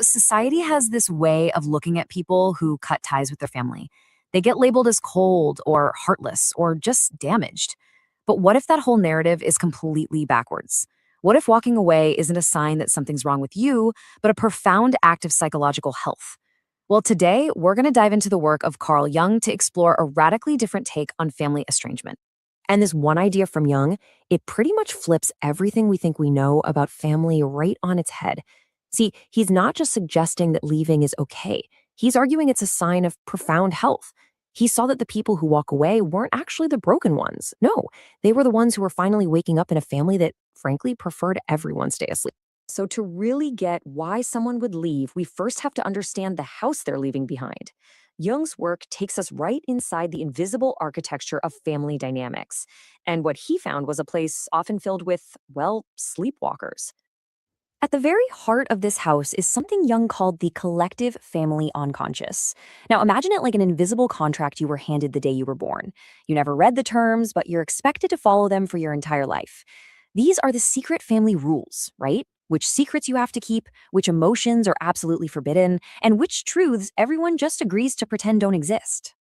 Society has this way of looking at people who cut ties with their family. They get labeled as cold or heartless or just damaged. But what if that whole narrative is completely backwards? What if walking away isn't a sign that something's wrong with you, but a profound act of psychological health? Well, today we're going to dive into the work of Carl Jung to explore a radically different take on family estrangement. And this one idea from Jung, it pretty much flips everything we think we know about family right on its head. See, he's not just suggesting that leaving is okay. He's arguing it's a sign of profound health. He saw that the people who walk away weren't actually the broken ones. No, they were the ones who were finally waking up in a family that, frankly, preferred everyone stay asleep. So, to really get why someone would leave, we first have to understand the house they're leaving behind. Jung's work takes us right inside the invisible architecture of family dynamics. And what he found was a place often filled with, well, sleepwalkers. At the very heart of this house is something Jung called the collective family unconscious. Now, imagine it like an invisible contract you were handed the day you were born. You never read the terms, but you're expected to follow them for your entire life. These are the secret family rules, right? Which secrets you have to keep, which emotions are absolutely forbidden, and which truths everyone just agrees to pretend don't exist.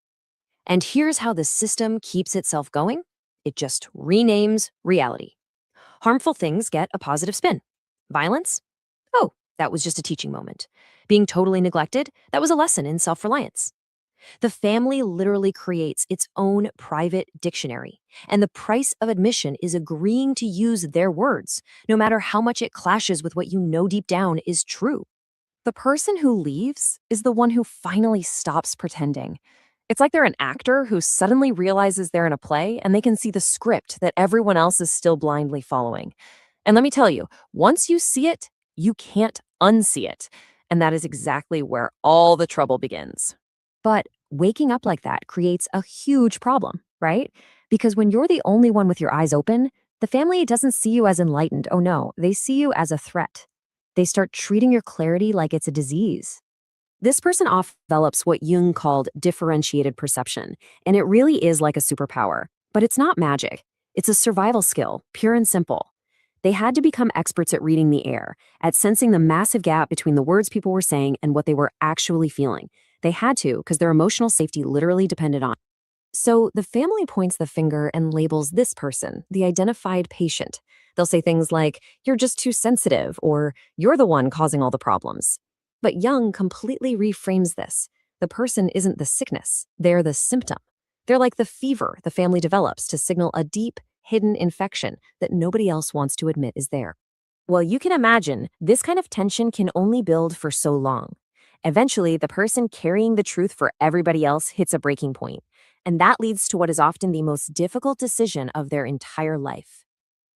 And here's how the system keeps itself going: it just renames reality. Harmful things get a positive spin. Violence? Oh, that was just a teaching moment. Being totally neglected? That was a lesson in self reliance. The family literally creates its own private dictionary, and the price of admission is agreeing to use their words, no matter how much it clashes with what you know deep down is true. The person who leaves is the one who finally stops pretending. It's like they're an actor who suddenly realizes they're in a play and they can see the script that everyone else is still blindly following. And let me tell you, once you see it, you can't unsee it. And that is exactly where all the trouble begins. But waking up like that creates a huge problem, right? Because when you're the only one with your eyes open, the family doesn't see you as enlightened. Oh no, they see you as a threat. They start treating your clarity like it's a disease. This person often develops what Jung called differentiated perception, and it really is like a superpower. But it's not magic. It's a survival skill, pure and simple. They had to become experts at reading the air, at sensing the massive gap between the words people were saying and what they were actually feeling. They had to, because their emotional safety literally depended on it. So the family points the finger and labels this person, the identified patient. They'll say things like, "You're just too sensitive," or "You're the one causing all the problems." But Jung completely reframes this. The person isn't the sickness, they're the symptom. They're like the fever the family develops to signal a deep, hidden infection that nobody else wants to admit is there. Well, you can imagine this kind of tension can only build for so long. Eventually, the person carrying the truth for everybody else hits a breaking point, and that leads to what is often the most difficult decision of their entire life.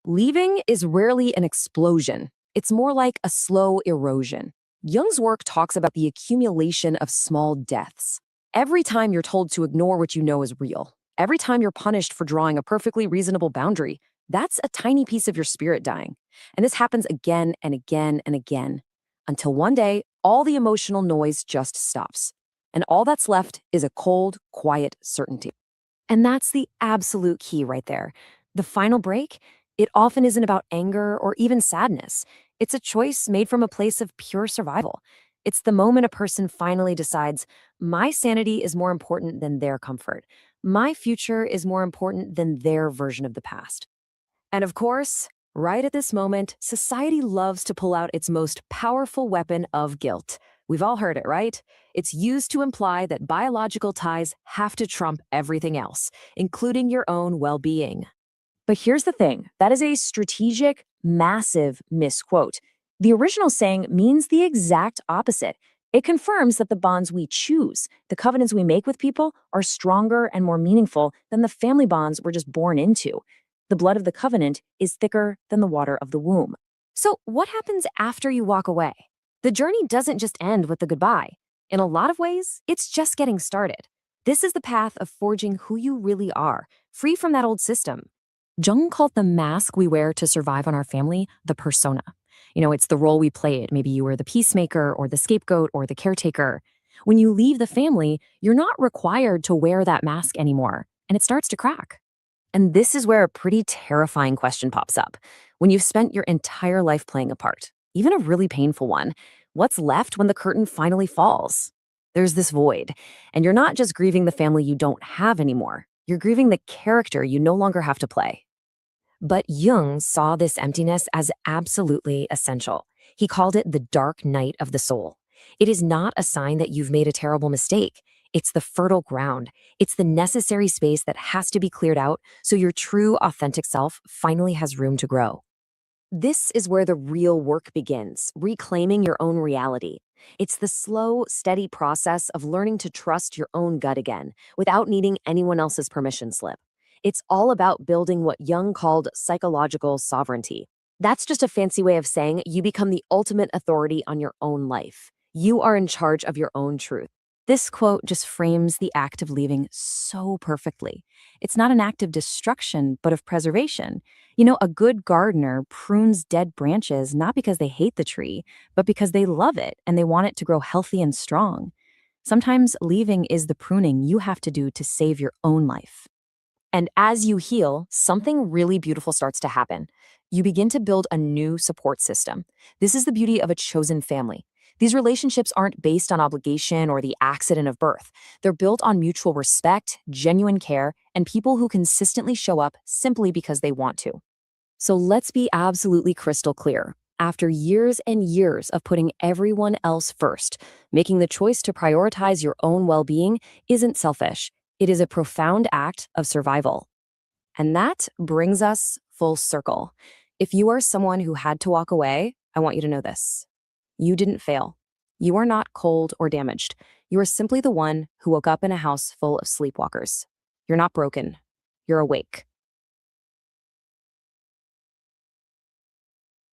Leaving is rarely an explosion. It's more like a slow erosion. Jung's work talks about the accumulation of small deaths. Every time you're told to ignore what you know is real, every time you're punished for drawing a perfectly reasonable boundary, that's a tiny piece of your spirit dying. And this happens again and again and again, until one day, all the emotional noise just stops. And all that's left is a cold, quiet certainty. And that's the absolute key right there. The final break, it often isn't about anger or even sadness. It's a choice made from a place of pure survival. It's the moment a person finally decides, my sanity is more important than their comfort. My future is more important than their version of the past. And of course, right at this moment, society loves to pull out its most powerful weapon of guilt. We've all heard it, right? It's used to imply that biological ties have to trump everything else, including your own well-being. But here's the thing, that is a strategic, massive misquote. The original saying means the exact opposite. It confirms that the bonds we choose, the covenants we make with people, are stronger and more meaningful than the family bonds we're just born into. The blood of the covenant is thicker than the water of the womb. So what happens after you walk away? The journey doesn't just end with the goodbye. In a lot of ways, it's just getting started. This is the path of forging who you really are, free from that old system. Jung called the mask we wear to survive on our family the persona. It's the role we played. Maybe you were the peacemaker or the scapegoat or the caretaker. When you leave the family, you're not required to wear that mask anymore, and it starts to crack. And this is where a pretty terrifying question pops up. When you've spent your entire life playing a part, even a really painful one, What's left when the curtain finally falls? There's this void, and you're not just grieving the family you don't have anymore. You're grieving the character you no longer have to play. But Jung saw this emptiness as absolutely essential. He called it the dark night of the soul. It is not a sign that you've made a terrible mistake. It's the fertile ground. It's the necessary space that has to be cleared out so your true, authentic self finally has room to grow. This is where the real work begins, reclaiming your own reality. It's the slow, steady process of learning to trust your own gut again without needing anyone else's permission slip. It's all about building what Jung called psychological sovereignty. That's just a fancy way of saying you become the ultimate authority on your own life. You are in charge of your own truth. This quote just frames the act of leaving so perfectly. It's not an act of destruction, but of preservation. A good gardener prunes dead branches not because they hate the tree, but because they love it and they want it to grow healthy and strong. Sometimes leaving is the pruning you have to do to save your own life. And as you heal, something really beautiful starts to happen. You begin to build a new support system. This is the beauty of a chosen family. These relationships aren't based on obligation or the accident of birth. They're built on mutual respect, genuine care, and people who consistently show up simply because they want to. So let's be absolutely crystal clear. After years and years of putting everyone else first, making the choice to prioritize your own well-being isn't selfish. It is a profound act of survival. And that brings us full circle. If you are someone who had to walk away, I want you to know this. You didn't fail. You are not cold or damaged. You are simply the one who woke up in a house full of sleepwalkers. You're not broken. You're awake.